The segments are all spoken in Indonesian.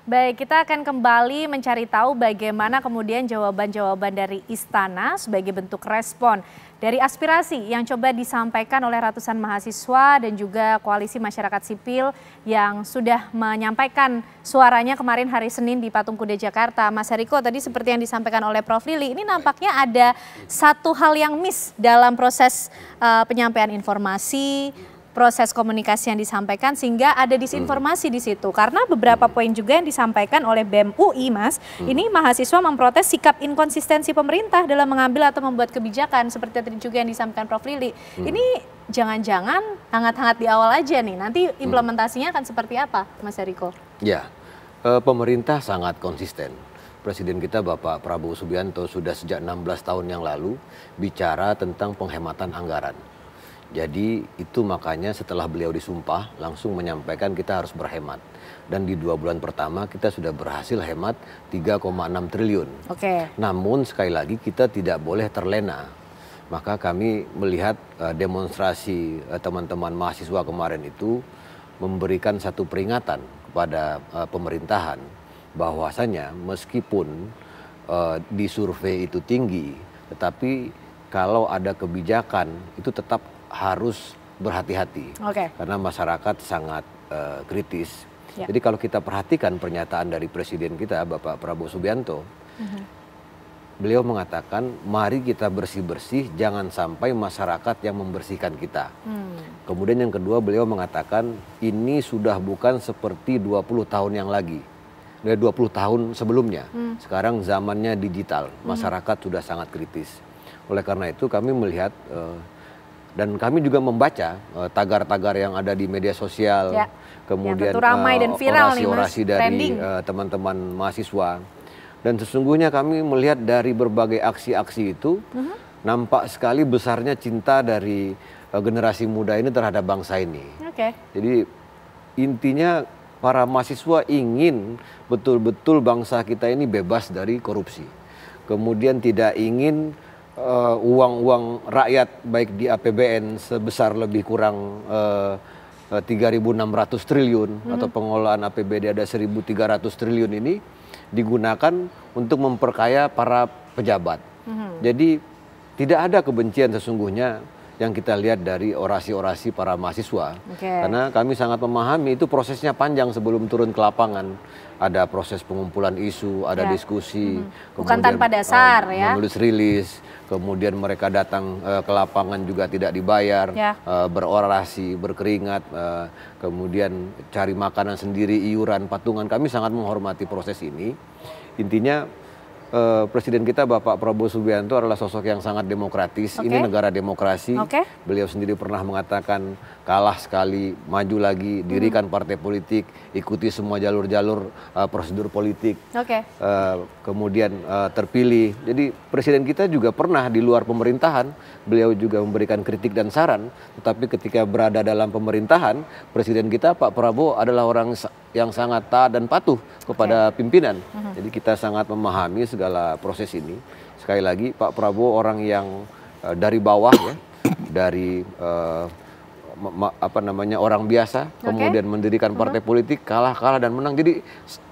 Baik, kita akan kembali mencari tahu bagaimana kemudian jawaban-jawaban dari Istana sebagai bentuk respon dari aspirasi yang coba disampaikan oleh ratusan mahasiswa dan juga koalisi masyarakat sipil yang sudah menyampaikan suaranya kemarin hari Senin di Patung Kuda Jakarta. Mas Hariko, tadi seperti yang disampaikan oleh Prof. Lili, ini nampaknya ada satu hal yang miss dalam proses penyampaian informasi, proses komunikasi yang disampaikan sehingga ada disinformasi di situ. Karena beberapa poin juga yang disampaikan oleh BEM UI, Mas, ini mahasiswa memprotes sikap inkonsistensi pemerintah dalam mengambil atau membuat kebijakan seperti tadi juga yang disampaikan Prof. Lili. Ini jangan-jangan hangat-hangat di awal aja nih, nanti implementasinya akan seperti apa, Mas Hariko? Ya, pemerintah sangat konsisten. Presiden kita Bapak Prabowo Subianto sudah sejak 16 tahun yang lalu bicara tentang penghematan anggaran. Jadi itu makanya setelah beliau disumpah langsung menyampaikan kita harus berhemat. Dan di 2 bulan pertama kita sudah berhasil hemat 3,6 triliun. Namun sekali lagi kita tidak boleh terlena. Maka kami melihat demonstrasi teman-teman mahasiswa kemarin itu memberikan satu peringatan kepada pemerintahan. Bahwasanya meskipun di survei itu tinggi, tetapi kalau ada kebijakan itu tetap harus berhati-hati, karena masyarakat sangat kritis. Jadi kalau kita perhatikan pernyataan dari Presiden kita Bapak Prabowo Subianto, beliau mengatakan mari kita bersih-bersih, jangan sampai masyarakat yang membersihkan kita. Kemudian yang kedua beliau mengatakan ini sudah bukan seperti 20 tahun yang lagi, 20 tahun sebelumnya. Sekarang zamannya digital, masyarakat sudah sangat kritis. Oleh karena itu kami melihat dan kami juga membaca tagar-tagar yang ada di media sosial, kemudian orasi-orasi dari teman-teman mahasiswa. Dan sesungguhnya kami melihat dari berbagai aksi-aksi itu, nampak sekali besarnya cinta dari generasi muda ini terhadap bangsa ini. Jadi intinya para mahasiswa ingin betul-betul bangsa kita ini bebas dari korupsi. Kemudian tidak ingin uang-uang rakyat baik di APBN sebesar lebih kurang 3.600 triliun atau pengelolaan APBD ada 1.300 triliun ini digunakan untuk memperkaya para pejabat. Jadi tidak ada kebencian sesungguhnya yang kita lihat dari orasi-orasi para mahasiswa. Karena kami sangat memahami itu prosesnya panjang sebelum turun ke lapangan. Ada proses pengumpulan isu, ada diskusi, bukan tanpa dasar menulis rilis, kemudian mereka datang ke lapangan juga tidak dibayar, berorasi, berkeringat, kemudian cari makanan sendiri, iuran, patungan. Kami sangat menghormati proses ini. Intinya Presiden kita Bapak Prabowo Subianto adalah sosok yang sangat demokratis. Ini negara demokrasi. Beliau sendiri pernah mengatakan kalah sekali, maju lagi, dirikan partai politik, ikuti semua jalur-jalur prosedur politik. Kemudian terpilih. Jadi Presiden kita juga pernah di luar pemerintahan, beliau juga memberikan kritik dan saran. Tetapi ketika berada dalam pemerintahan, Presiden kita Pak Prabowo adalah orang yang sangat taat dan patuh kepada pimpinan. Jadi kita sangat memahami segala proses ini. Sekali lagi Pak Prabowo orang yang dari bawah ya, dari orang biasa, kemudian mendirikan partai politik, kalah dan menang. Jadi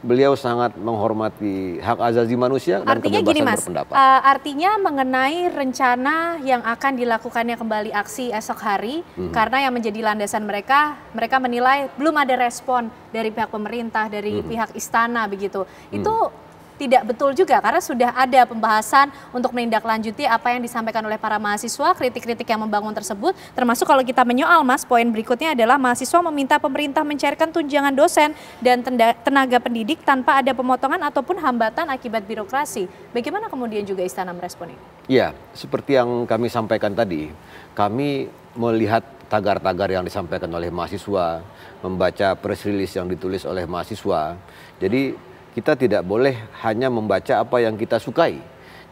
beliau sangat menghormati hak asasi manusia dan kebebasan berpendapat. Artinya mengenai rencana yang akan dilakukannya kembali aksi esok hari, karena yang menjadi landasan mereka menilai belum ada respon dari pihak pemerintah, dari pihak istana begitu. Itu tidak betul juga karena sudah ada pembahasan untuk menindaklanjuti apa yang disampaikan oleh para mahasiswa, kritik-kritik yang membangun tersebut, termasuk kalau kita menyoal, Mas, poin berikutnya adalah mahasiswa meminta pemerintah mencairkan tunjangan dosen dan tenaga pendidik tanpa ada pemotongan ataupun hambatan akibat birokrasi. Bagaimana kemudian juga istana merespon ini? Ya, seperti yang kami sampaikan tadi, kami melihat tagar-tagar yang disampaikan oleh mahasiswa, membaca press release yang ditulis oleh mahasiswa. Jadi kita tidak boleh hanya membaca apa yang kita sukai.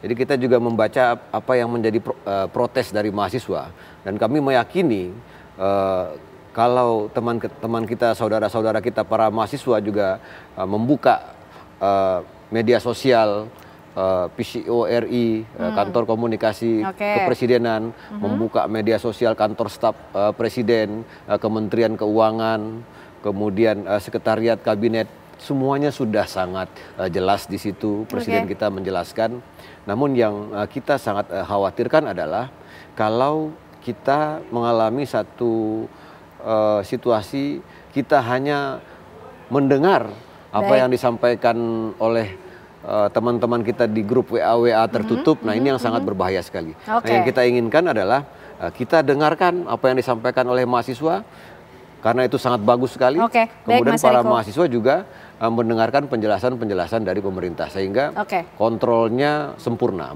Jadi kita juga membaca apa yang menjadi protes dari mahasiswa. Dan kami meyakini kalau teman-teman kita, saudara-saudara kita, para mahasiswa juga membuka media sosial, PCORI, kantor komunikasi kepresidenan, membuka media sosial kantor staf presiden, Kementerian Keuangan, kemudian sekretariat kabinet semuanya sudah sangat jelas di situ. Presiden kita menjelaskan. Namun yang kita sangat khawatirkan adalah kalau kita mengalami satu situasi kita hanya mendengar apa yang disampaikan oleh teman-teman kita di grup WA tertutup. Nah, ini yang sangat berbahaya sekali. Nah, yang kita inginkan adalah kita dengarkan apa yang disampaikan oleh mahasiswa, karena itu sangat bagus sekali. Kemudian para mahasiswa juga mendengarkan penjelasan-penjelasan dari pemerintah sehingga kontrolnya sempurna.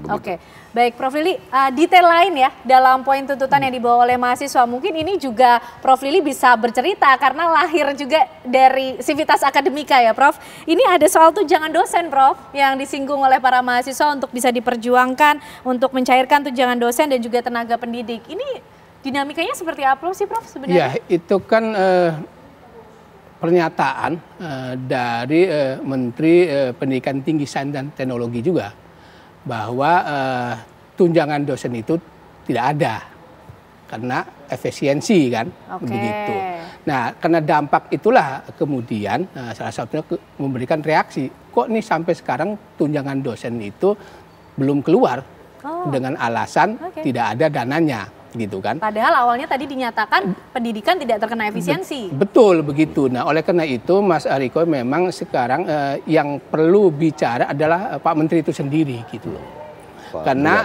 Baik, Prof. Lili, detail lain ya dalam poin tuntutan yang dibawa oleh mahasiswa. Mungkin ini juga Prof. Lili bisa bercerita karena lahir juga dari Civitas Akademika ya, Prof. Ini ada soal tunjangan dosen, Prof, yang disinggung oleh para mahasiswa untuk bisa diperjuangkan untuk mencairkan tunjangan dosen dan juga tenaga pendidik. Ini dinamikanya seperti apa sih, Prof, sebenarnya? Ya, itu kan pernyataan dari Menteri Pendidikan Tinggi, Sains dan Teknologi juga, bahwa tunjangan dosen itu tidak ada karena efisiensi kan, begitu. Nah, karena dampak itulah kemudian salah satunya memberikan reaksi, kok nih sampai sekarang tunjangan dosen itu belum keluar dengan alasan tidak ada dananya, gitu kan. Padahal awalnya tadi dinyatakan pendidikan tidak terkena efisiensi. Betul begitu. Nah, oleh karena itu Mas Ariko memang sekarang yang perlu bicara adalah Pak Menteri itu sendiri, gitu loh. Karena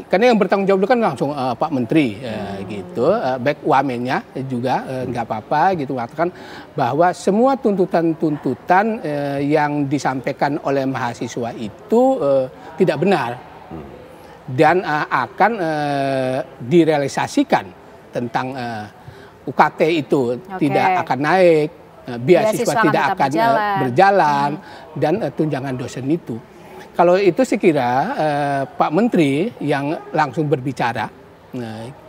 yang bertanggung jawab itu kan langsung Pak Menteri, gitu. Baik wamennya juga nggak apa-apa gitu, mengatakan bahwa semua tuntutan-tuntutan yang disampaikan oleh mahasiswa itu tidak benar. Dan akan direalisasikan tentang UKT itu tidak akan naik, beasiswa tidak akan berjalan, dan tunjangan dosen itu. Kalau itu saya kira Pak Menteri yang langsung berbicara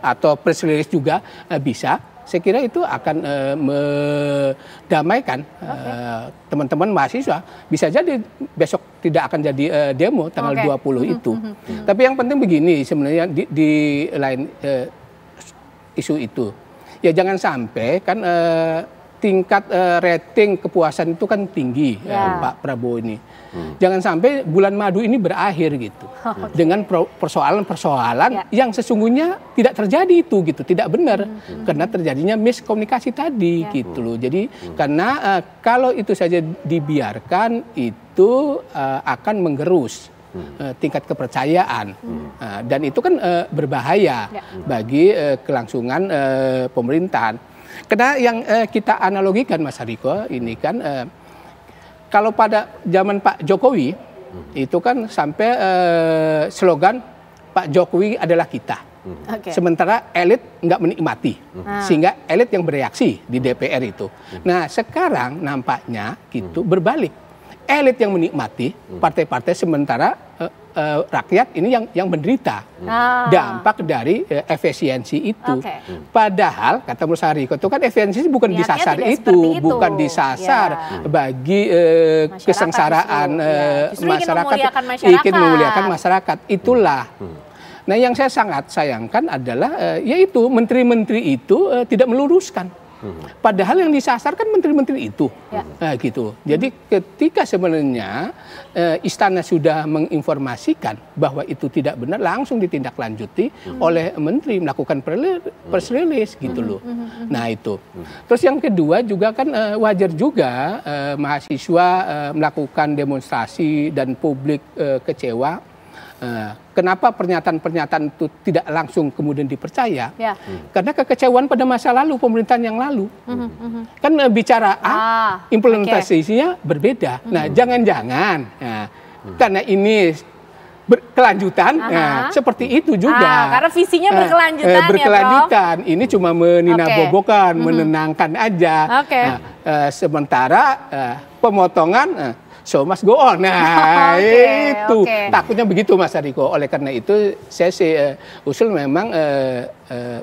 atau press release juga bisa. Saya kira itu akan mendamaikan teman-teman mahasiswa. Bisa jadi besok tidak akan jadi demo tanggal 20 itu. Tapi yang penting begini sebenarnya di lain isu itu. Ya jangan sampai kan tingkat rating kepuasan itu kan tinggi Pak Prabowo ini. Jangan sampai bulan madu ini berakhir gitu dengan persoalan-persoalan yang sesungguhnya tidak terjadi itu gitu, tidak benar karena terjadinya miskomunikasi tadi gitu loh. Jadi karena kalau itu saja dibiarkan itu akan menggerus tingkat kepercayaan dan itu kan berbahaya bagi kelangsungan pemerintahan. Karena yang kita analogikan Mas Hariko ini kan kalau pada zaman Pak Jokowi itu kan sampai slogan Pak Jokowi adalah kita. Sementara elit nggak menikmati, sehingga elit yang bereaksi di DPR itu. Nah sekarang nampaknya gitu berbalik, elit yang menikmati partai-partai sementara rakyat ini yang menderita dampak dari efisiensi itu. Padahal kata Mas Hariko itu kan efisiensi bukan disasar itu, bukan disasar bagi kesengsaraan masyarakat, ingin memuliakan masyarakat. Itulah. Nah yang saya sangat sayangkan adalah yaitu menteri-menteri itu tidak meluruskan. Padahal yang disasar kan menteri-menteri itu, gitu. Jadi ketika sebenarnya istana sudah menginformasikan bahwa itu tidak benar, langsung ditindaklanjuti oleh menteri melakukan press release, gitu loh. Nah itu. Terus yang kedua juga kan wajar juga mahasiswa melakukan demonstrasi dan publik kecewa. Kenapa pernyataan-pernyataan itu tidak langsung kemudian dipercaya? Karena kekecewaan pada masa lalu, pemerintahan yang lalu. Kan bicara A, implementasinya berbeda. Nah, jangan-jangan karena ini berkelanjutan, seperti itu juga. Karena visinya berkelanjutan, berkelanjutan. Ya, ini cuma meninabobokan, menenangkan aja. Sementara pemotongan show must go on. Nah, itu takutnya begitu Mas Riko. Oleh karena itu saya sih usul memang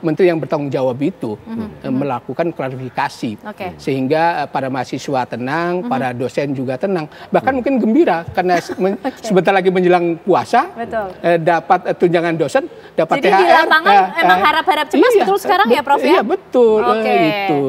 menteri yang bertanggung jawab itu melakukan klarifikasi sehingga para mahasiswa tenang, para dosen juga tenang, bahkan mungkin gembira karena sebentar lagi menjelang puasa dapat tunjangan dosen, dapat jadi THR. Jadi di lapangan emang harap-harap cemas betul sekarang ya Prof ya? Iya betul.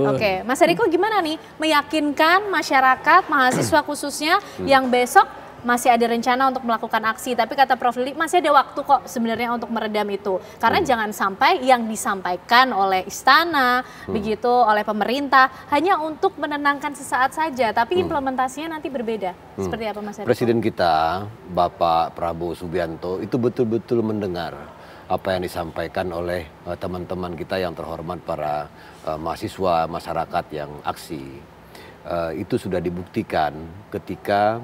Oke. Mas Riko gimana nih meyakinkan masyarakat, mahasiswa khususnya yang besok masih ada rencana untuk melakukan aksi, tapi kata Prof Lili masih ada waktu kok sebenarnya untuk meredam itu. Karena jangan sampai yang disampaikan oleh istana, begitu oleh pemerintah hanya untuk menenangkan sesaat saja, tapi implementasinya nanti berbeda. Seperti apa Mas Riko? Presiden kita, Bapak Prabowo Subianto itu betul-betul mendengar apa yang disampaikan oleh teman-teman kita yang terhormat para mahasiswa, masyarakat yang aksi. Itu sudah dibuktikan ketika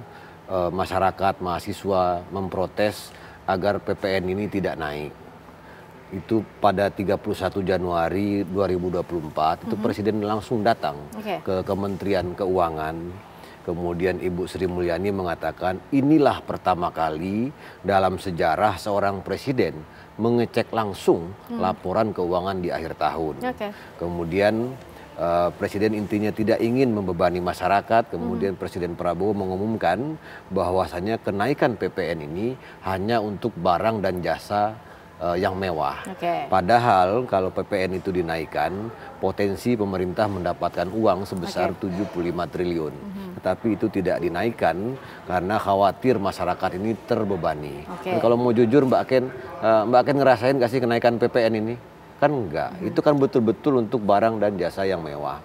masyarakat, mahasiswa memprotes agar PPN ini tidak naik. Itu pada 31 Januari 2024 itu Presiden langsung datang ke Kementerian Keuangan. Kemudian Ibu Sri Mulyani mengatakan inilah pertama kali dalam sejarah seorang presiden mengecek langsung laporan keuangan di akhir tahun. Kemudian Presiden intinya tidak ingin membebani masyarakat, kemudian Presiden Prabowo mengumumkan bahwasanya kenaikan PPN ini hanya untuk barang dan jasa yang mewah. Padahal kalau PPN itu dinaikkan, potensi pemerintah mendapatkan uang sebesar 75 triliun. Tetapi itu tidak dinaikkan karena khawatir masyarakat ini terbebani. Dan kalau mau jujur Mbak Ken ngerasain gak sih kenaikan PPN ini? Kan enggak, itu kan betul-betul untuk barang dan jasa yang mewah.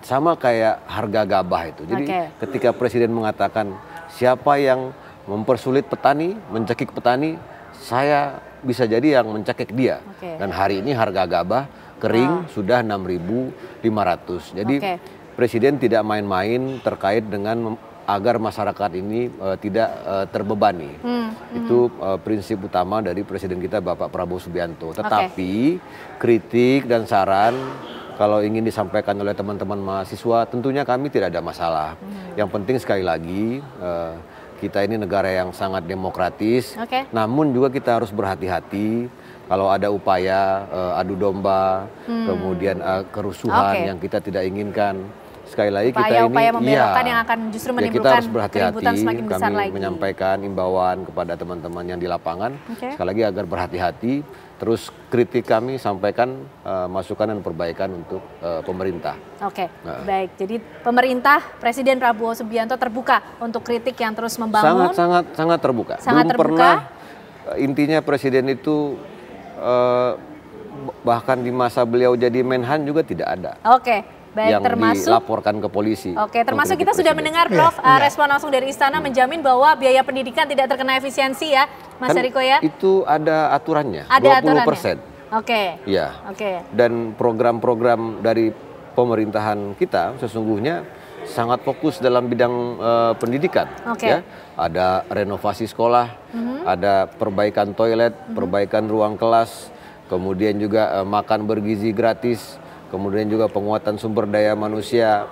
Sama kayak harga gabah itu. Jadi ketika Presiden mengatakan siapa yang mempersulit petani, mencekik petani, saya bisa jadi yang mencekik dia. Dan hari ini harga gabah kering sudah 6.500. Jadi Presiden tidak main-main terkait dengan agar masyarakat ini tidak terbebani. Itu prinsip utama dari Presiden kita Bapak Prabowo Subianto. Tetapi kritik dan saran kalau ingin disampaikan oleh teman-teman mahasiswa tentunya kami tidak ada masalah. Yang penting sekali lagi kita ini negara yang sangat demokratis. Namun juga kita harus berhati-hati kalau ada upaya adu domba, kemudian kerusuhan yang kita tidak inginkan. Sekali lagi kita ini yang akan justru menimbulkan kita harus berhati-hati. semakin besar kami lagi. Menyampaikan imbauan kepada teman-teman yang di lapangan sekali lagi agar berhati-hati. Terus kritik kami sampaikan masukan dan perbaikan untuk pemerintah. Baik. Jadi pemerintah Presiden Prabowo Subianto terbuka untuk kritik yang terus membangun. Sangat terbuka. Sangat Belum terbuka. pernah intinya Presiden itu bahkan di masa beliau jadi Menhan juga tidak ada. Baik, yang termasuk dilaporkan ke polisi. Termasuk kita sudah mendengar Prof respon langsung dari istana menjamin bahwa biaya pendidikan tidak terkena efisiensi ya, Mas Riko ya? Itu ada aturannya, ada 20%. Iya. Dan program-program dari pemerintahan kita sesungguhnya sangat fokus dalam bidang pendidikan. Ya. Ada renovasi sekolah, ada perbaikan toilet, perbaikan ruang kelas, kemudian juga makan bergizi gratis. Kemudian juga penguatan sumber daya manusia,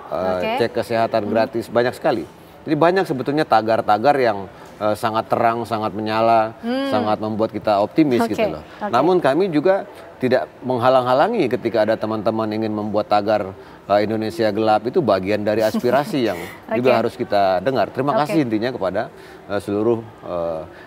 cek kesehatan gratis, banyak sekali. Jadi banyak sebetulnya tagar-tagar yang sangat terang, sangat menyala, sangat membuat kita optimis gitu loh. Namun kami juga tidak menghalang-halangi ketika ada teman-teman ingin membuat tagar Indonesia gelap, itu bagian dari aspirasi yang juga harus kita dengar. Terima kasih intinya kepada seluruh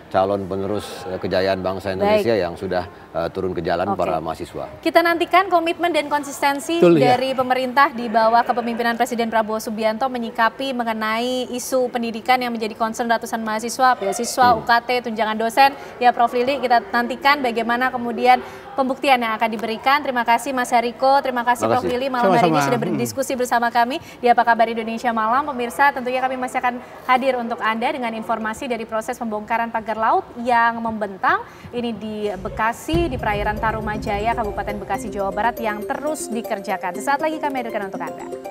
calon penerus kejayaan bangsa Indonesia yang sudah turun ke jalan para mahasiswa. Kita nantikan komitmen dan konsistensi dari pemerintah di bawah kepemimpinan Presiden Prabowo Subianto menyikapi mengenai isu pendidikan yang menjadi concern ratusan mahasiswa, beasiswa, UKT, tunjangan dosen. Ya Prof Lili, kita nantikan bagaimana kemudian pembuktian yang akan diberikan. Terima kasih Mas Riko, terima kasih Prof Lili malam hari ini sudah berdiskusi bersama kami di Apa Kabar Indonesia Malam. Pemirsa, tentunya kami masih akan hadir untuk Anda dengan informasi dari proses pembongkaran pagar laut yang membentang ini di Bekasi, di perairan Tarumajaya, Kabupaten Bekasi, Jawa Barat yang terus dikerjakan. Sesaat lagi kami hadirkan untuk Anda.